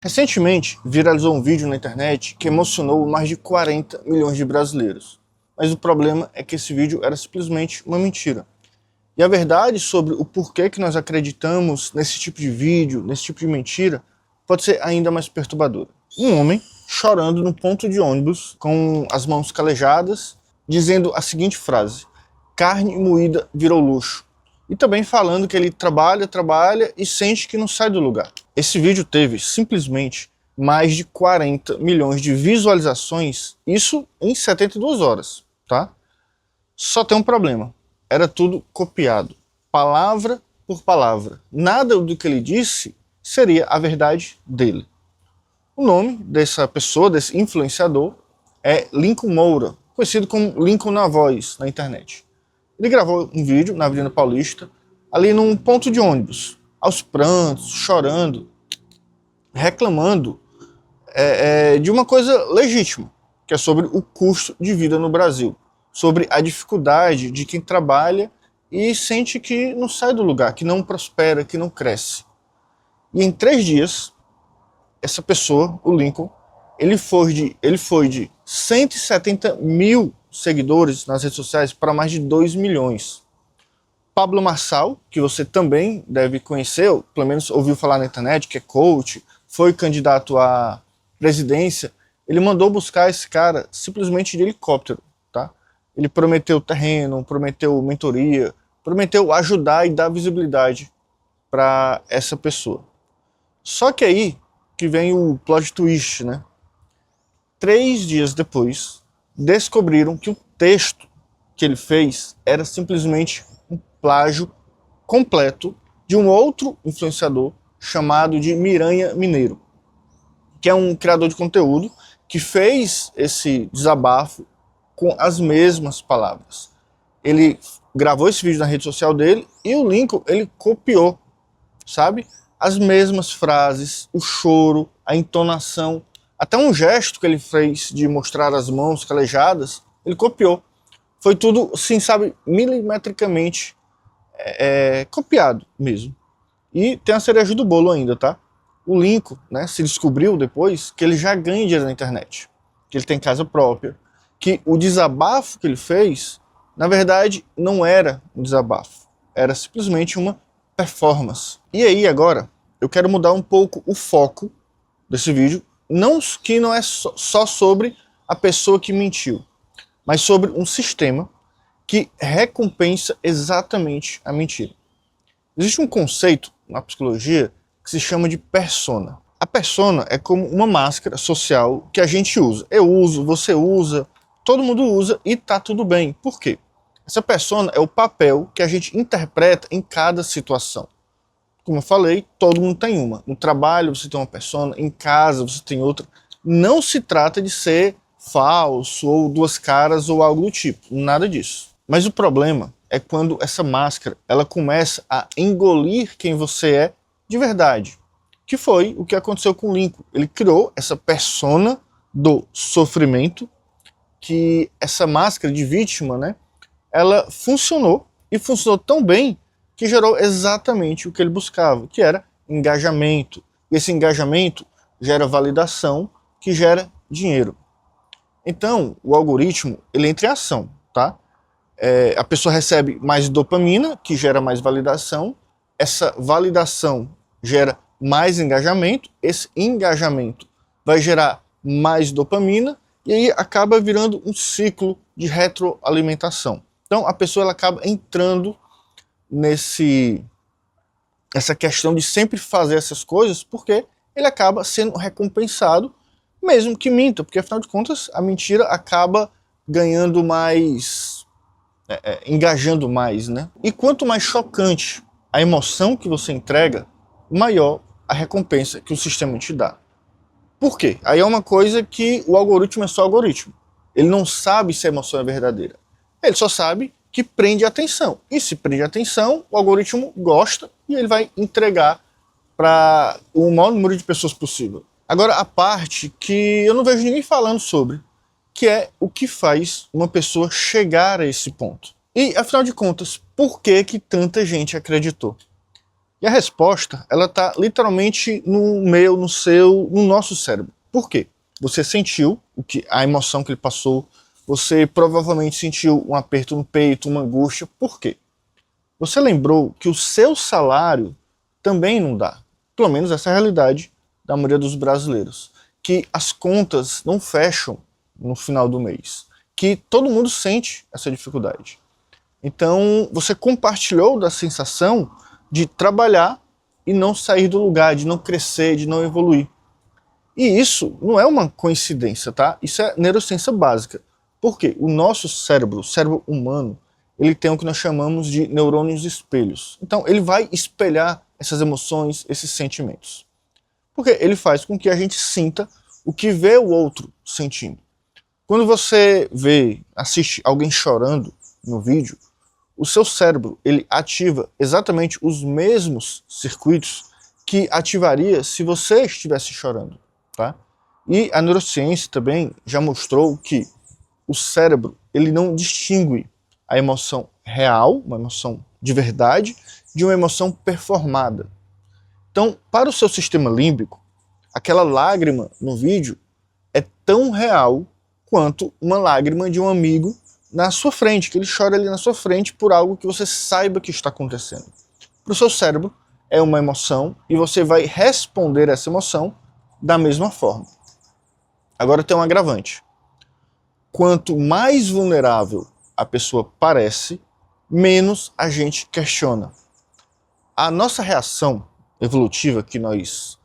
Recentemente, viralizou um vídeo na internet que emocionou mais de 40 milhões de brasileiros. Mas o problema é que esse vídeo era simplesmente uma mentira. E a verdade sobre o porquê que nós acreditamos nesse tipo de vídeo, nesse tipo de mentira, pode ser ainda mais perturbadora. Um homem chorando no ponto de ônibus, com as mãos calejadas, dizendo a seguinte frase: carne moída virou luxo. E também falando que ele trabalha e sente que não sai do lugar. Esse vídeo teve simplesmente mais de 40 milhões de visualizações, isso em 72 horas, tá? Só tem um problema, era tudo copiado, palavra por palavra. Nada do que ele disse seria a verdade dele. O nome dessa pessoa, desse influenciador, é Lincoln Moura, conhecido como Lincoln na Voz na internet. Ele gravou um vídeo na Avenida Paulista, ali num ponto de ônibus, aos prantos, chorando, reclamando de uma coisa legítima, que é sobre o custo de vida no Brasil, sobre a dificuldade de quem trabalha e sente que não sai do lugar, que não prospera, que não cresce. E em 3 dias, essa pessoa, o Lincoln, ele foi de 170 mil seguidores nas redes sociais para mais de 2 milhões. Pablo Marçal, que você também deve conhecer, ou pelo menos ouviu falar na internet, que é coach, foi candidato à presidência, ele mandou buscar esse cara simplesmente de helicóptero, tá? Ele prometeu terreno, prometeu mentoria, prometeu ajudar e dar visibilidade para essa pessoa. Só que aí que vem o plot twist, né? 3 dias depois, descobriram que o texto que ele fez era simplesmente um plágio completo de um outro influenciador chamado de Miranha Mineiro, que é um criador de conteúdo que fez esse desabafo com as mesmas palavras. Ele gravou esse vídeo na rede social dele e o Lincoln, ele copiou, sabe? As mesmas frases, o choro, a entonação, até um gesto que ele fez de mostrar as mãos calejadas, ele copiou. Foi tudo, assim, sabe, milimetricamente copiado mesmo. E tem a cereja do bolo ainda, tá? O Lincoln, né, se descobriu depois que ele já ganha dinheiro na internet, que ele tem casa própria, que o desabafo que ele fez, na verdade, não era um desabafo, era simplesmente uma performance. E aí agora, eu quero mudar um pouco o foco desse vídeo, que não é só sobre a pessoa que mentiu, mas sobre um sistema que recompensa exatamente a mentira. Existe um conceito na psicologia que se chama de persona. A persona é como uma máscara social que a gente usa. Eu uso, você usa, todo mundo usa e tá tudo bem. Por quê? Essa persona é o papel que a gente interpreta em cada situação. Como eu falei, todo mundo tem uma. No trabalho você tem uma persona, em casa você tem outra. Não se trata de ser falso ou 2 caras ou algo do tipo, nada disso. Mas o problema é quando essa máscara ela começa a engolir quem você é de verdade. Que foi o que aconteceu com o Lincoln. Ele criou essa persona do sofrimento, que essa máscara de vítima, né, ela funcionou e funcionou tão bem que gerou exatamente o que ele buscava, que era engajamento. E esse engajamento gera validação, que gera dinheiro. Então, o algoritmo, ele entra em ação, tá? A pessoa recebe mais dopamina, que gera mais validação. Essa validação gera mais engajamento. Esse engajamento vai gerar mais dopamina e aí acaba virando um ciclo de retroalimentação. Então, a pessoa ela acaba entrando essa questão de sempre fazer essas coisas, porque ele acaba sendo recompensado, mesmo que minta, porque afinal de contas a mentira acaba ganhando mais, engajando mais, né? E quanto mais chocante a emoção que você entrega, maior a recompensa que o sistema te dá. Por quê? Aí é uma coisa que o algoritmo é só algoritmo. Ele não sabe se a emoção é verdadeira. Ele só sabe que prende a atenção. E se prende a atenção, o algoritmo gosta e ele vai entregar para o maior número de pessoas possível. Agora, a parte que eu não vejo ninguém falando sobre, que é o que faz uma pessoa chegar a esse ponto. E, afinal de contas, por que tanta gente acreditou? E a resposta, ela está literalmente no meu, no seu, no nosso cérebro. Por quê? Você sentiu a emoção que ele passou, você provavelmente sentiu um aperto no peito, uma angústia. Por quê? Você lembrou que o seu salário também não dá. Pelo menos essa é a realidade da maioria dos brasileiros. Que as contas não fecham no final do mês. Que todo mundo sente essa dificuldade. Então, você compartilhou da sensação de trabalhar e não sair do lugar, de não crescer, de não evoluir. E isso não é uma coincidência, tá? Isso é neurociência básica. Por quê? O nosso cérebro, o cérebro humano, ele tem o que nós chamamos de neurônios espelhos. Então, ele vai espelhar essas emoções, esses sentimentos. Porque ele faz com que a gente sinta o que vê o outro sentindo. Quando você assiste alguém chorando no vídeo, o seu cérebro ele ativa exatamente os mesmos circuitos que ativaria se você estivesse chorando, tá? E a neurociência também já mostrou que o cérebro ele não distingue a emoção real, uma emoção de verdade, de uma emoção performada. Então, para o seu sistema límbico, aquela lágrima no vídeo é tão real quanto uma lágrima de um amigo na sua frente, que ele chora ali na sua frente por algo que você saiba que está acontecendo. Para o seu cérebro, é uma emoção e você vai responder essa emoção da mesma forma. Agora tem um agravante. Quanto mais vulnerável a pessoa parece, menos a gente questiona. A nossa reação evolutiva que nós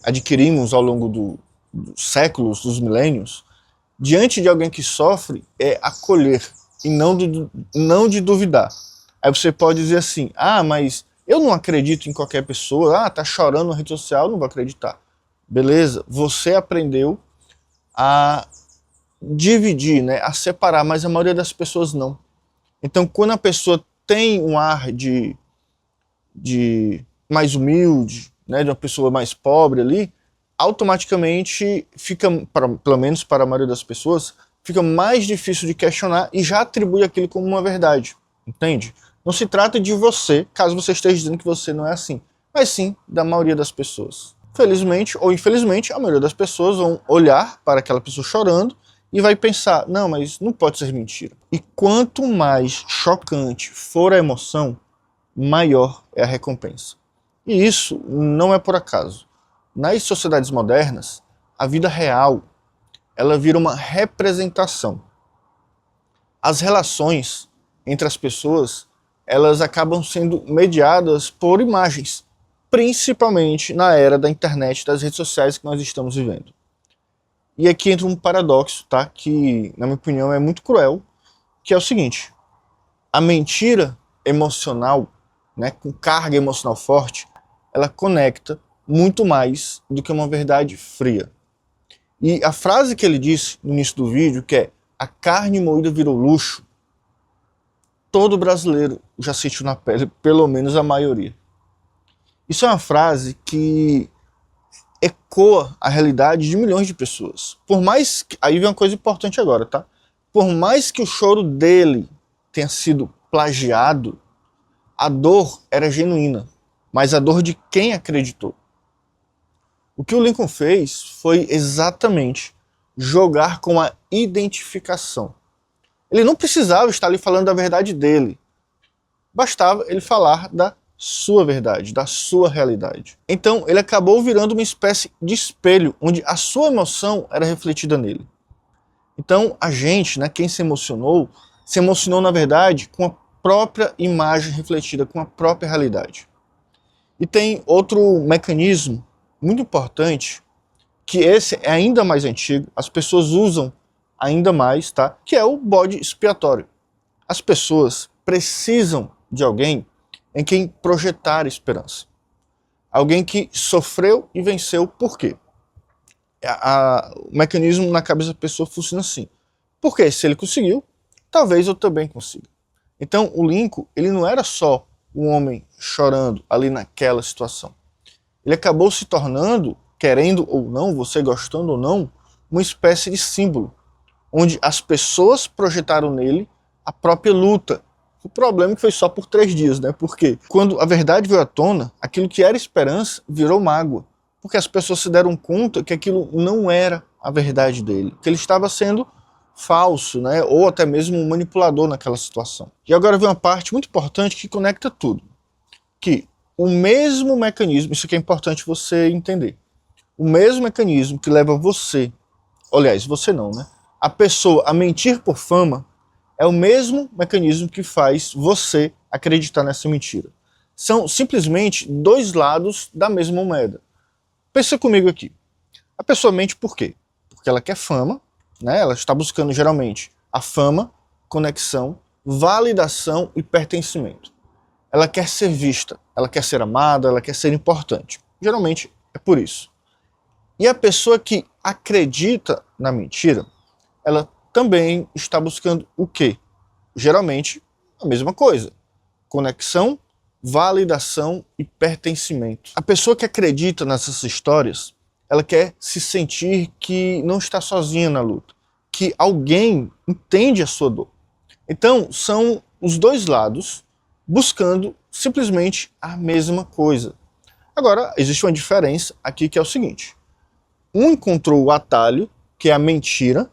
adquirimos ao longo dos séculos, dos milênios, diante de alguém que sofre, é acolher e não de duvidar. Aí você pode dizer assim, mas eu não acredito em qualquer pessoa, tá chorando na rede social, não vou acreditar. Beleza, você aprendeu a dividir, né, a separar, mas a maioria das pessoas não. Então, quando a pessoa tem um ar de mais humilde, né, de uma pessoa mais pobre ali, automaticamente fica, pelo menos para a maioria das pessoas, fica mais difícil de questionar e já atribui aquilo como uma verdade, entende? Não se trata de você, caso você esteja dizendo que você não é assim, mas sim da maioria das pessoas. Felizmente ou infelizmente, a maioria das pessoas vão olhar para aquela pessoa chorando e vai pensar, não, mas não pode ser mentira. E quanto mais chocante for a emoção, maior é a recompensa. E isso não é por acaso. Nas sociedades modernas, a vida real, ela vira uma representação. As relações entre as pessoas, elas acabam sendo mediadas por imagens, principalmente na era da internet, das redes sociais que nós estamos vivendo. E aqui entra um paradoxo, tá? Que, na minha opinião, é muito cruel, que é o seguinte: a mentira emocional, né, com carga emocional forte, ela conecta muito mais do que uma verdade fria. E a frase que ele disse no início do vídeo, que é a carne moída virou luxo, todo brasileiro já sentiu na pele, pelo menos a maioria. Isso é uma frase que ecoa a realidade de milhões de pessoas. Por mais que, aí vem uma coisa importante agora, tá? Por mais que o choro dele tenha sido plagiado, a dor era genuína, mas a dor de quem acreditou. O que o Lincoln fez foi exatamente jogar com a identificação. Ele não precisava estar ali falando da verdade dele. Bastava ele falar da sua verdade, da sua realidade. Então ele acabou virando uma espécie de espelho, onde a sua emoção era refletida nele. Então a gente, né, quem se emocionou na verdade com a própria imagem refletida, com a própria realidade. E tem outro mecanismo muito importante, que esse é ainda mais antigo, as pessoas usam ainda mais, tá? Que é o bode expiatório. As pessoas precisam de alguém em quem projetar esperança. Alguém que sofreu e venceu. Por quê? O mecanismo na cabeça da pessoa funciona assim. Porque se ele conseguiu, talvez eu também consiga. Então o Lincoln, ele não era só um homem chorando ali naquela situação. Ele acabou se tornando, querendo ou não, você gostando ou não, uma espécie de símbolo, onde as pessoas projetaram nele a própria luta O problema é que foi só por 3 dias, né? Porque quando a verdade veio à tona, aquilo que era esperança virou mágoa. Porque as pessoas se deram conta que aquilo não era a verdade dele, que ele estava sendo falso, né? Ou até mesmo um manipulador naquela situação. E agora vem uma parte muito importante que conecta tudo. Que o mesmo mecanismo, isso aqui é importante você entender, o mesmo mecanismo que leva você, aliás, você não, né? A pessoa a mentir por fama, é o mesmo mecanismo que faz você acreditar nessa mentira. São simplesmente dois lados da mesma moeda. Pensa comigo aqui. A pessoa mente por quê? Porque ela quer fama, né? Ela está buscando geralmente a fama, conexão, validação e pertencimento. Ela quer ser vista, ela quer ser amada, ela quer ser importante. Geralmente é por isso. E a pessoa que acredita na mentira, ela também está buscando o quê? Geralmente a mesma coisa. Conexão, validação e pertencimento. A pessoa que acredita nessas histórias, ela quer se sentir que não está sozinha na luta, que alguém entende a sua dor. Então, são os dois lados buscando simplesmente a mesma coisa. Agora, existe uma diferença aqui que é o seguinte. Um encontrou o atalho, que é a mentira,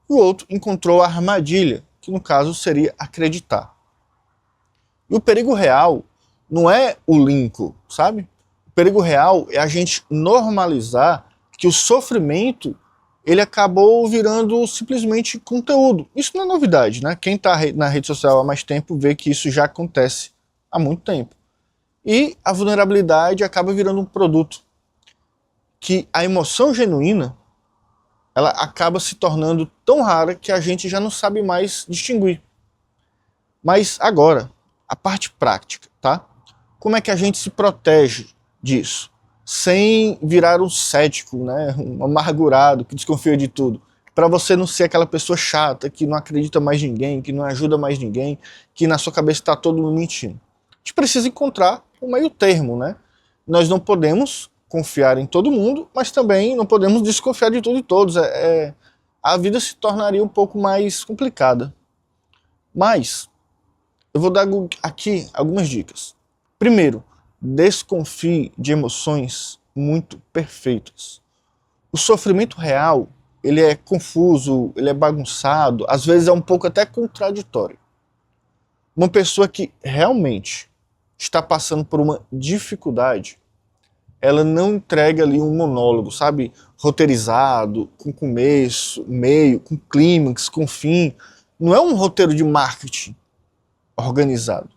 e o outro encontrou a armadilha, que no caso seria acreditar. E o perigo real não é o Lincoln, sabe? O perigo real é a gente normalizar que o sofrimento ele acabou virando simplesmente conteúdo. Isso não é novidade, né? Quem está na rede social há mais tempo vê que isso já acontece há muito tempo. E a vulnerabilidade acaba virando um produto que a emoção genuína ela acaba se tornando tão rara que a gente já não sabe mais distinguir. Mas agora, a parte prática, tá? Como é que a gente se protege disso? Sem virar um cético, né? Um amargurado, que desconfia de tudo. Para você não ser aquela pessoa chata, que não acredita mais em ninguém, que não ajuda mais ninguém, que na sua cabeça está todo mundo mentindo. A gente precisa encontrar um meio termo, né? Nós não podemos confiar em todo mundo, mas também não podemos desconfiar de tudo e todos. A vida se tornaria um pouco mais complicada. Mas eu vou dar aqui algumas dicas. Primeiro, desconfie de emoções muito perfeitas. O sofrimento real, ele é confuso, ele é bagunçado, às vezes é um pouco até contraditório. Uma pessoa que realmente está passando por uma dificuldade, ela não entrega ali um monólogo, sabe? Roteirizado, com começo, meio, com clímax, com fim. Não é um roteiro de marketing organizado.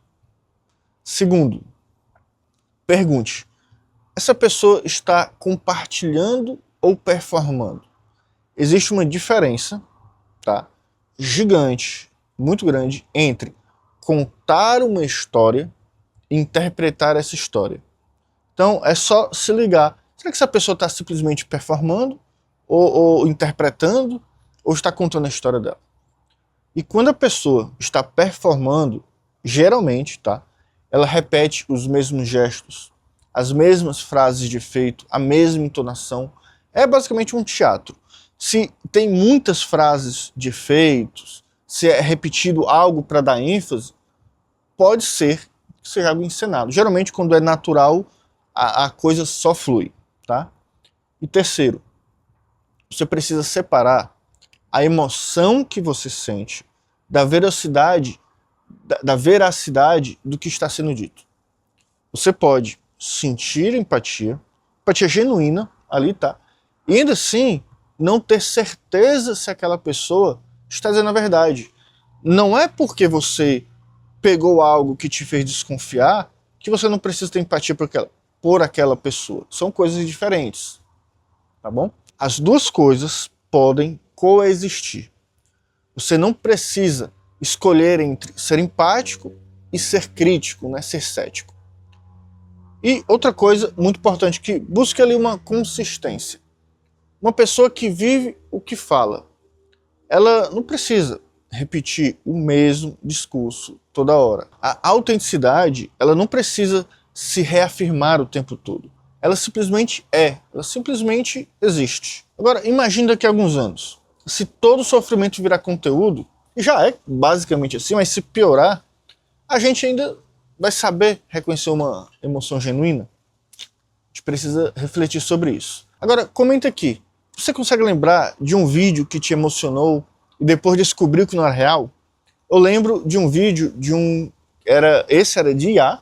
Segundo, pergunte, essa pessoa está compartilhando ou performando? Existe uma diferença, tá? Gigante, muito grande, entre contar uma história e interpretar essa história. Então é só se ligar. Será que essa pessoa está simplesmente performando, ou interpretando, ou está contando a história dela? E quando a pessoa está performando, geralmente, tá? Ela repete os mesmos gestos, as mesmas frases de efeito, a mesma entonação. É basicamente um teatro. Se tem muitas frases de efeitos, se é repetido algo para dar ênfase, pode ser que seja algo encenado. Geralmente, quando é natural, a coisa só flui, tá? E terceiro, você precisa separar a emoção que você sente da veracidade do que está sendo dito. Você pode sentir empatia genuína ali, tá? E ainda assim, não ter certeza se aquela pessoa está dizendo a verdade. Não é porque você pegou algo que te fez desconfiar que você não precisa ter empatia por aquela pessoa. São coisas diferentes, tá bom? As duas coisas podem coexistir. Você não precisa escolher entre ser empático e ser crítico, né? Ser cético. E outra coisa muito importante, que busque ali uma consistência. Uma pessoa que vive o que fala, ela não precisa repetir o mesmo discurso toda hora. A autenticidade, ela não precisa se reafirmar o tempo todo. Ela simplesmente ela simplesmente existe. Agora, imagine daqui a alguns anos, se todo sofrimento virar conteúdo, já é basicamente assim, mas se piorar, a gente ainda vai saber reconhecer uma emoção genuína? A gente precisa refletir sobre isso. Agora, comenta aqui. Você consegue lembrar de um vídeo que te emocionou e depois descobriu que não era real? Eu lembro de um vídeo esse era de IA.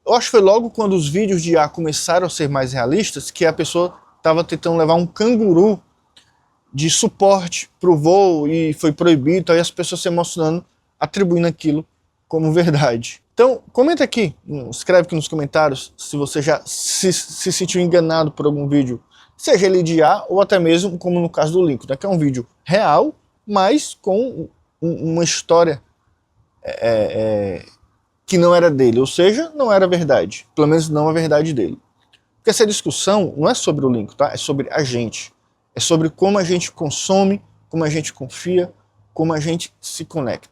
Eu acho que foi logo quando os vídeos de IA começaram a ser mais realistas que a pessoa estava tentando levar um canguru de suporte para o voo e foi proibido, aí as pessoas se emocionando, atribuindo aquilo como verdade. Então, comenta aqui, escreve aqui nos comentários se você já se sentiu enganado por algum vídeo, seja ele de IA ou até mesmo como no caso do Lincoln, né, que é um vídeo real, mas com uma história que não era dele, ou seja, não era verdade, pelo menos não a verdade dele. Porque essa discussão não é sobre o Lincoln, tá? É sobre a gente. É sobre como a gente consome, como a gente confia, como a gente se conecta.